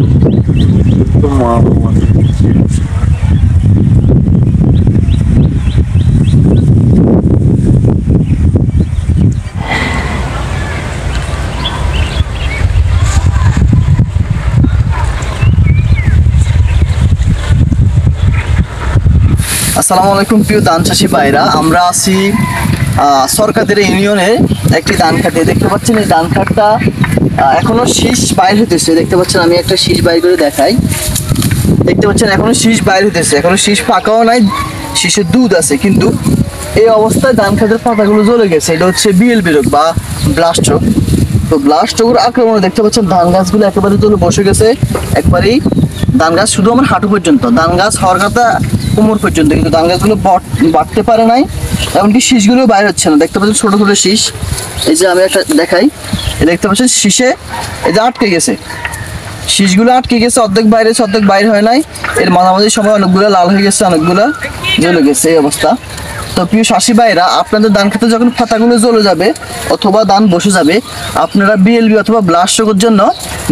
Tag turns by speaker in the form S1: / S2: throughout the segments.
S1: আসসালামু আলাইকুম প্রিয় ধান চাষি ভাইরা, আমরা আছি সরকারের ইউনিয়নে একটি ধান খাতে। দেখতে পাচ্ছেন এই ধান খাতটা এখনো শীষ বাইর হইতেছে। দেখতে পাচ্ছেন, আমি একটা শীষ বাইর করে দেখাই। দেখতে পাচ্ছেন এখনো শীষ বাইর হইতেছে, এখনো শীষ পাকাও নাই, শীষের দুধ আছে। কিন্তু এই অবস্থায় ধান খাতের পাতাগুলো জ্বলে গেছে। এটা হচ্ছে বিএলবি রোগ বা ব্লাস্ট রোগ। তো ব্লাস্ট রোগের আক্রমণে দেখতে পাচ্ছেন ধান গাছগুলো একেবারে জ্বলে বসে গেছে। একবারেই ধান গাছ শুধু আমার হাঁটু পর্যন্ত, ধান গাছ হওয়ার কথা কোমর পর্যন্ত, কিন্তু ধান গাছগুলো বাড়তে পারে নাই। এমনকি শীষগুলো বাইরে হচ্ছে না। দেখতে পাচ্ছেন ছোট ছোট শীষ। এই যে আমি একটা দেখাই, দেখতে পাচ্ছেন শীষে এই যে আটকে গেছে, শীষগুলো আটকে গেছে, অর্ধেক বাইরে আছে অর্ধেক বাইরে হয় নাই। এর মাঝামাঝি সময় অনেকগুলো লাল হয়ে গেছে, অনেকগুলো জ্বলে গেছে এই অবস্থা। তো প্রিয় চাষি ভাইরা, আপনাদের ধান খেতে যখন পাতাগুলো জ্বলে যাবে অথবা ধান বসে যাবে, আপনারা বিএলবি অথবা ব্লাস্ট রোগের জন্য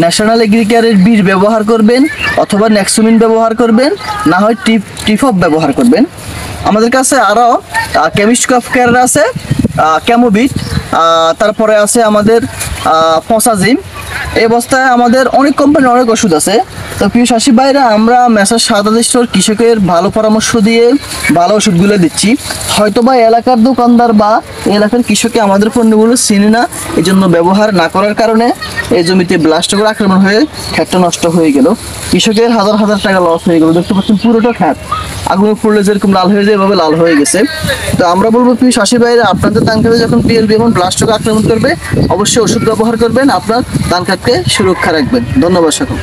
S1: ন্যাশনাল এগ্রিকেয়ারের বীজ ব্যবহার করবেন অথবা নেক্সুমিন ব্যবহার করবেন, না হয় টিফপ ব্যবহার করবেন। আমাদের কাছে আরও কেমিস্ট কফ কেয়ার আছে, ক্যামোবিট, তারপরে আছে আমাদের ফসাজিম। এই অবস্থায় আমাদের অনেক কোম্পানির অনেক ওষুধ আছে। তো প্রিয় চাষি ভাইরা, আমরা মেসার সাদাত স্টোর কৃষকের ভালো পরামর্শ দিয়ে ভালো ওষুধগুলো দিচ্ছি। হয়তো বা এলাকার দোকানদার বা এলাকার কৃষকে আমাদের পণ্যগুলো চিনে না, এই জন্য ব্যবহার না করার কারণে এই জমিতে ব্লাস্ট রোগের আক্রমণ হয়ে ক্ষেতটা নষ্ট হয়ে গেল। কৃষকের হাজার হাজার টাকা লস হয়ে গেল। দেখতে পাচ্ছেন পুরোটা ক্ষেত আগুনে পুড়লে যেরকম লাল হয়ে যায়, এভাবে লাল হয়ে গেছে। তো আমরা বলবো প্রিয় চাষি ভাইরা, আপনাদের ধান খেতে যখন বিএলবি এবং ব্লাস্ট রোগ আক্রমণ করবে, অবশ্যই ওষুধ ব্যবহার করবেন, আপনার ধান খেতকে সুরক্ষা রাখবেন। ধন্যবাদ সকল।